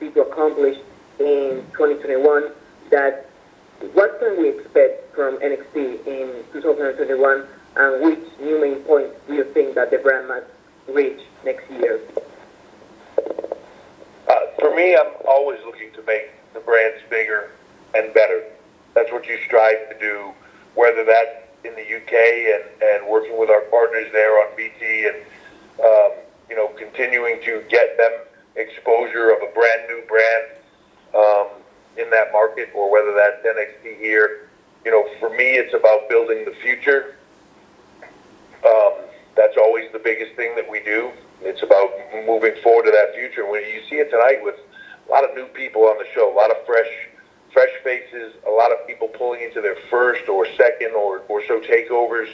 NXT to accomplish in 2021. That what can we expect from NXT in 2021, and which new main points do you think that the brand must reach next year? For me, I'm always looking to make the brands bigger and better. That's what you strive to do, whether that's in the UK and working with our partners there on BT and, continuing to get them exposure of a brand new brand in that market, or whether that's NXT here. For me, it's about building the future. That's always the biggest thing that we do. It's about moving forward to that future. When you see it tonight with a lot of new people on the show, a lot of fresh faces, a lot of people pulling into their first or second or so takeovers,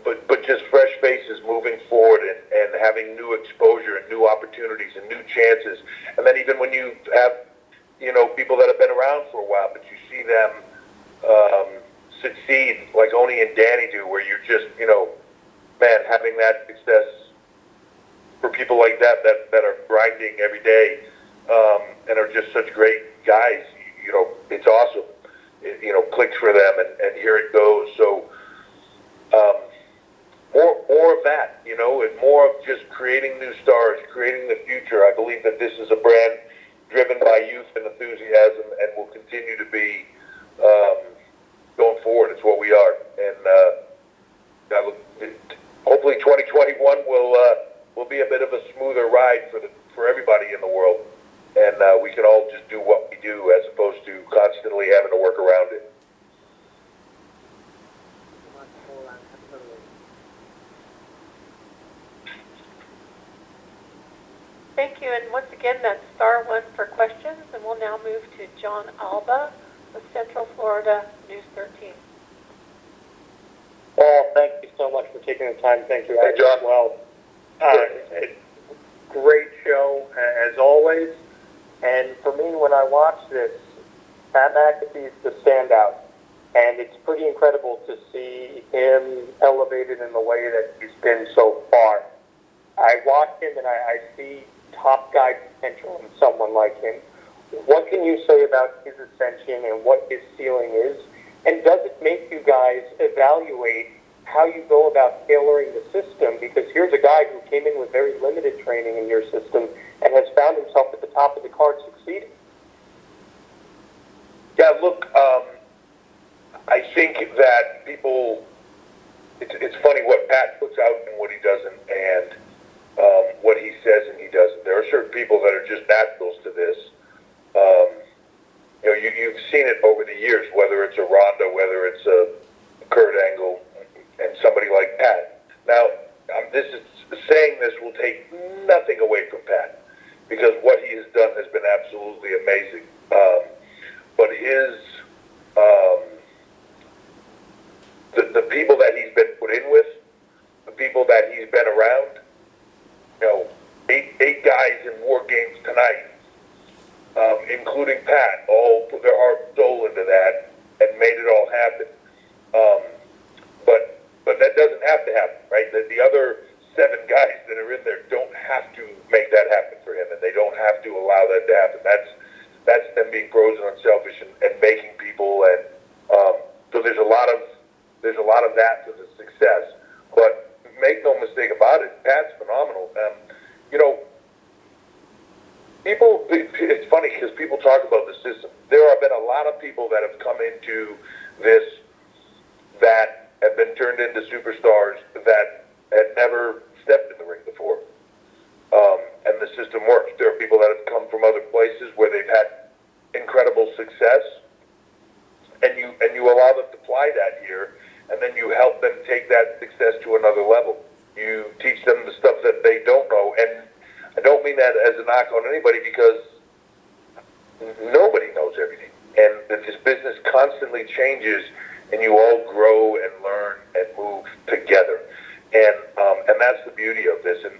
but just fresh faces moving forward and having new exposure and new opportunities and new chances. And then even when you have, people that have been around for a while, but you see them succeed like Oni and Danny do, where you're just, man, having that success for people like that are grinding every day and are just such great guys, it's awesome. It clicks for them, and here it goes. So more of that, and more of just creating new stars, creating the future. I believe that this is a brand driven by youth and enthusiasm, and will continue to be going forward. It's what we are, and hopefully 2021 will be a bit of a smoother ride for everybody in the world, and we can all just do what we do as opposed to constantly having to work around it. Thank you, and once again, that's *1 for questions, and we'll now move to John Alba with Central Florida News 13. Well, thank you so much for taking the time. Thank you, hey, John. as well. Great show, as always. And for me, when I watch this, Pat McAfee is the standout. And it's pretty incredible to see him elevated in the way that he's been so far. I watch him and I see top guy potential in someone like him. What can you say about his ascension and what his ceiling is? And does it make you guys evaluate how you go about tailoring the system? Because here's a guy who came in with very limited training in your system and has found himself at the top of the card succeeding. Yeah, look, I think that people, it's funny what Pat puts out and what he doesn't, and what he says and he doesn't. There are certain people that are just naturals to this. You've seen it over the years, whether it's a Ronda, whether it's a Kurt Angle, and somebody like Pat. Now, saying this will take nothing away from Pat, because what he has done has been absolutely amazing. But the people that he's been put in with, the people that he's been around, eight guys in War Games tonight, including Pat, all put their heart and soul into that and made it all happen. But that doesn't have to happen, right? The other 7 guys that are in there don't have to make that happen for him, and they don't have to allow that to happen. That's them being pros and unselfish and making people, and so there's a lot of that to the success. But make no mistake about it, Pat's phenomenal. It's funny because people talk about the system. There have been a lot of people that have come into this that have been turned into superstars that had never stepped in the ring before. And the system works. There are people that have come from other places where they've had incredible success, and you allow them to apply that here, and then you help them take that success to another level. You teach them the stuff that they don't know, and I don't mean that as a knock on anybody, because nobody knows everything, and this business constantly changes, and you all grow and learn and move together, and that's the beauty of this. And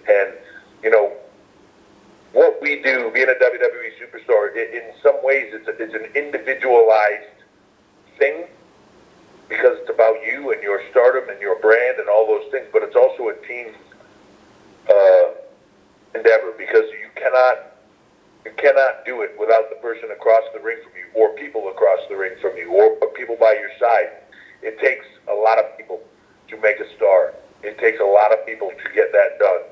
what we do, being a WWE superstar, in some ways it's an individualized thing, because it's about you and your stardom and your brand and all those things, but it's also a team endeavor, because you cannot You cannot do it without the person across the ring from you, or people across the ring from you, or people by your side. It takes a lot of people to make a star. It takes a lot of people to get that done.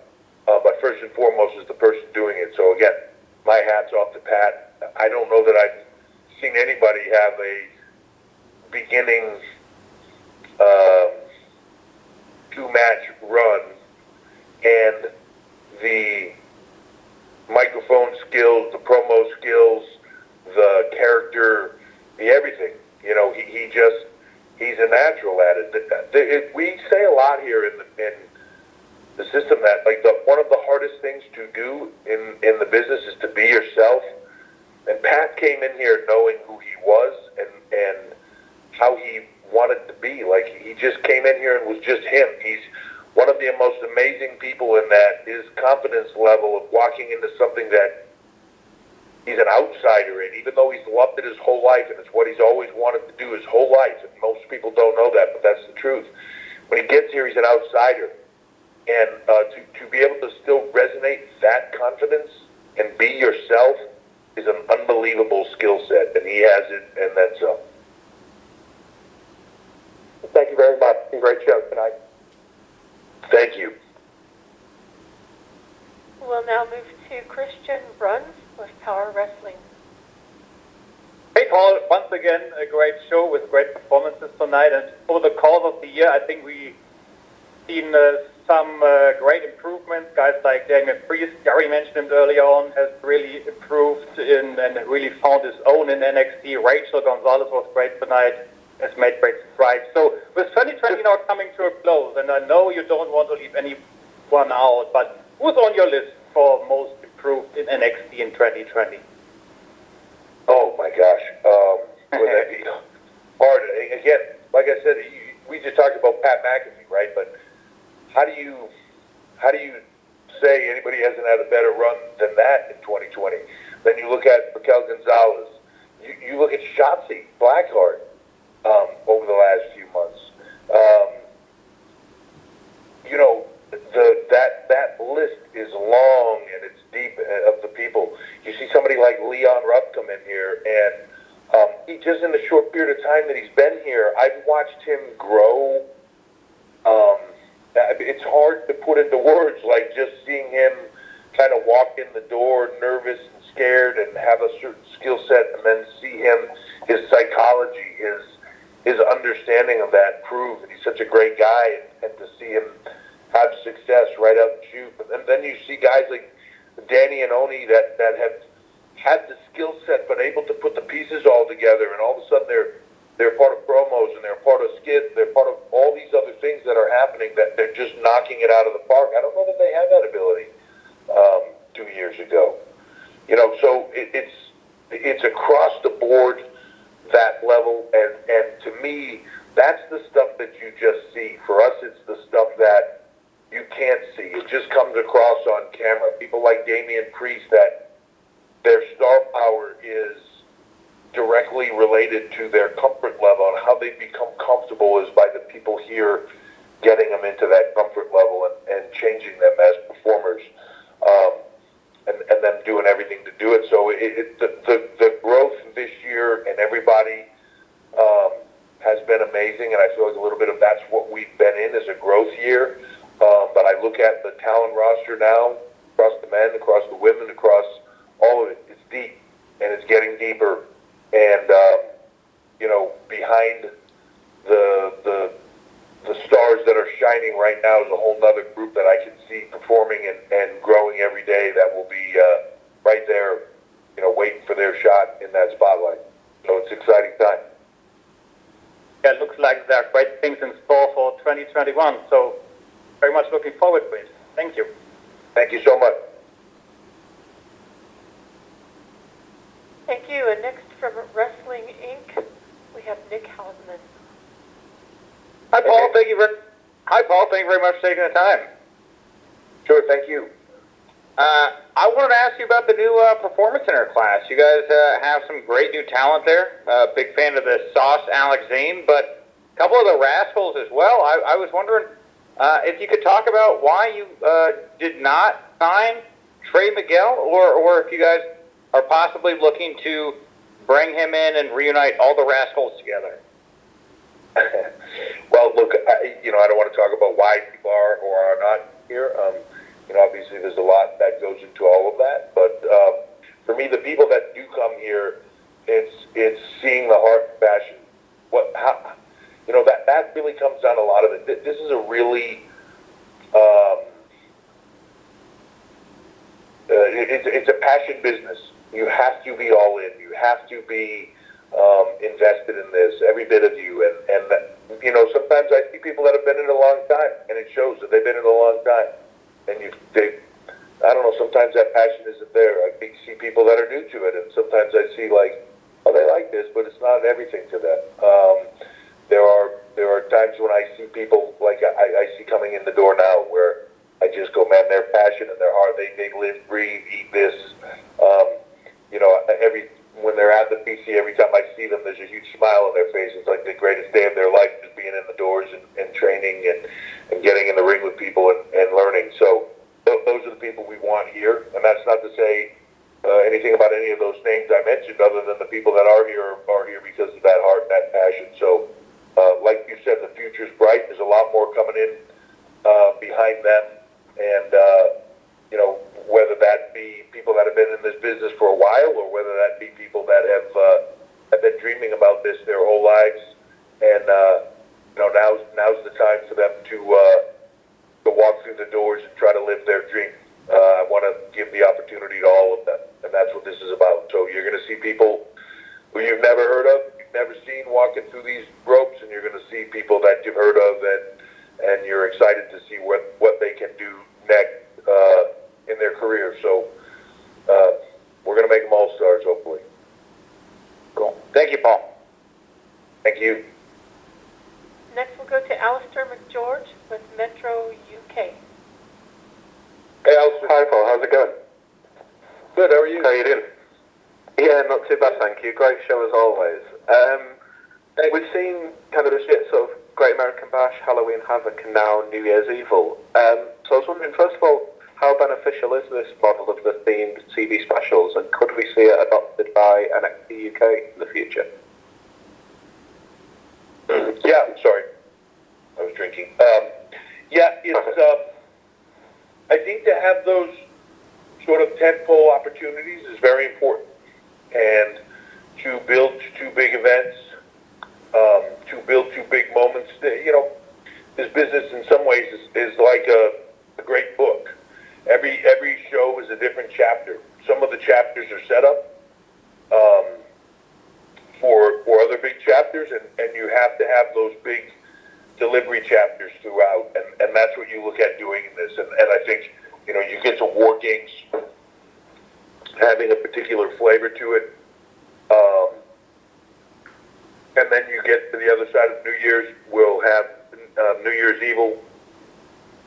But first and foremost is the person doing it. So again, my hat's off to Pat. I don't know that I've seen anybody have a beginning two-match run and the microphone skills, the promo skills, the character, the everything. You know, he's a natural at it. We say a lot here in the system that one of the hardest things to do in the business is to be yourself. And Pat came in here knowing who he was and how he wanted to be. Like, he just came in here and was just him. He's one of the most amazing people in that his confidence level of walking into something that he's an outsider in, even though he's loved it his whole life and it's what he's always wanted to do his whole life. And most people don't know that, but that's the truth. When he gets here, he's an outsider. And to be able to still resonate that confidence and be yourself is an unbelievable skill set, and he has it, and then some. Thank you very much. Great show tonight. Thank you. We'll now move to Christian Bruns with Power Wrestling. Hey, Paul, once again, a great show with great performances tonight. And over the course of the year, I think we've seen some great improvements. Guys like Damian Priest, Gary mentioned him earlier on, has really improved and really found his own in NXT. Rachel Gonzalez was great tonight, has made great strides. So with 2020 now coming to a close, and I know you don't want to leave anyone out, but who's on your list for most improved in NXT in 2020? Oh my gosh, would that be hard? Again, like I said, we just talked about Pat McAfee, right? But how do you say anybody hasn't had a better run than that in 2020? Then you look at Rascalz Gonzalez. You look at Shotzi, Blackheart, over the last few months. You know, that list is long and it's deep of the people. You see somebody like Ruff come in here, and he just in the short period of time that he's been here, I've watched him grow. It's hard to put into words, like just seeing him kind of walk in the door nervous and scared and have a certain skill set, and then see him, his psychology, his understanding of that prove that he's such a great guy, and to see him have success right out the chute. And then you see guys like Danny and Oni that have had the skill set but able to put the pieces all together, and all of a sudden they're part of promos and they're part of skits, they're part of all these other things that are happening that they're just knocking it out of the park. I don't know that they had that ability 2 years ago. You know, so it's across the board, that level, and to me, that's the stuff that you just see. For us, it's the stuff that you can't see. It just comes across on camera. People like Damian Priest, that their star power is directly related to their comfort level, and how they become comfortable is by the people here getting them into that comfort level and changing them as performers, and them doing everything to do it. So the growth this year and everybody has been amazing, and I feel like a little bit of that's what we've been in, is a growth year. But I look at the talent roster now, across the men, across the women, across all of it, it's deep, and it's getting deeper. And, you know, behind the stars that are shining right now is a whole other group that I can see performing and growing every day that will be right there, you know, waiting for their shot in that spotlight. So it's an exciting time. Yeah, it looks like there are great things in store for 2021. So very much looking forward to it. Thank you. Thank you so much. Thank you. And next from Wrestling Inc., we have Nick Hausman. Hi, Paul. Thank you very much for taking the time. Sure, thank you. I wanted to ask you about the new Performance Center class. You guys have some great new talent there. Big fan of the Sauce Alex Zane, but a couple of the Rascalz as well. I was wondering if you could talk about why you did not sign Trey Miguel, or if you guys are possibly looking to bring him in and reunite all the Rascalz together? Well, look, I don't want to talk about why people are or are not here. Obviously there's a lot that goes into all of that, but for me, the people that do come here, it's seeing the heart and passion. That really comes down to a lot of it. This is a really it's a passion business. You have to be all in. You have to be invested in this, every bit of you. And sometimes I see people that have been in it a long time, and it shows that they've been in it a long time. And I don't know, sometimes that passion isn't there. I see people that are new to it, and sometimes I see they like this, but it's not everything to them. There are times when I see people like I see coming in the door now where I just go, man, they're passionate, they're hard, they live, breathe, eat this. When they're at the PC, every time I see them, there's a huge smile on their face. It's like the greatest day of their life, just being in the doors and training and getting in the ring with people and learning. So those are the people we want here, and that's not to say anything about any of those names I mentioned, other than the people that are here because of that heart and that passion. So, like you said, the future's bright. There's a lot more coming in behind them, and whether that be people that have been in this business for a while, or whether that be people that have been dreaming about this their whole lives, and now's the time for them to walk through the doors and try to live their dream. I want to give the opportunity to all of them, and that's what this is about. So you're going to see people who you've never heard of, you've never seen walking through these ropes, and you're going to see people that you've heard of, and you're excited to see what they can do next in their career. So we're going to make them all stars, hopefully. Cool. Thank you, Paul. Thank you. Next, we'll go to Alistair McGeorge with Metro UK. Hey, Alistair. Hi, Paul. How's it going? Good. How are you? How are you doing? Yeah, not too bad, thank you. Great show as always. We've seen kind of this sort of Great American Bash, Halloween Havoc, and now New Year's Evil. So I was wondering, first of all, how beneficial is this model of the themed TV specials, and could we see it adopted by NXT UK in the future? Yeah, sorry. I was drinking. I think to have those sort of tentpole opportunities is very important. And to build two big events, to build two big moments, this business in some ways is like a great book. Every show is a different chapter. Some of the chapters are set up for other big chapters, and you have to have those big delivery chapters throughout, and that's what you look at doing in this. And I think, you get to War Games having a particular flavor to it, and then you get to the other side of New Year's, we'll have New Year's Evil,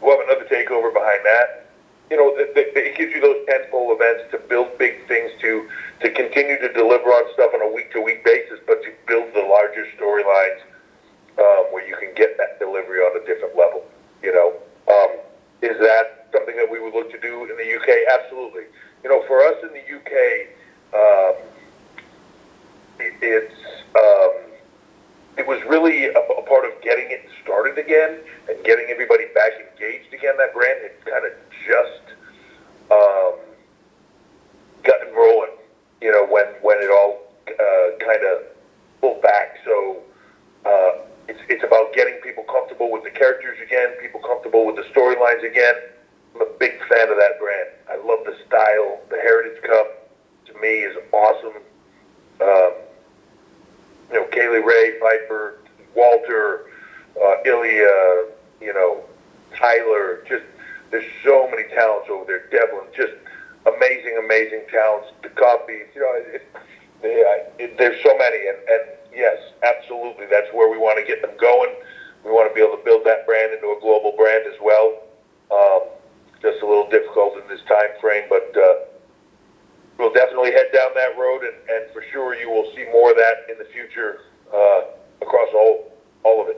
we'll have another takeover behind that. It gives you those tentpole events to build big things, to continue to deliver on stuff on a week-to-week basis, but to build the larger storylines where you can get that delivery on a different level. Is that something that we would look to do in the UK? Absolutely. For us in the UK, it was really a part of getting it started again and getting everybody back engaged again. That brand had kind of just gotten rolling, when it all kind of pulled back. So it's about getting people comfortable with the characters again, people comfortable with the storylines again. I'm a big fan of that brand. I love the style. The Heritage Cup, to me, is awesome. Kaylee Ray, Piper, Walter, Ilya, Tyler, just, there's so many talents over there. Devlin, just amazing talents. The Coffees, there's so many, and yes, absolutely, that's where we want to get them going. We want to be able to build that brand into a global brand as well. Just a little difficult in this time frame, but we'll definitely head down that road, and for sure you will see more of that in the future across all of it.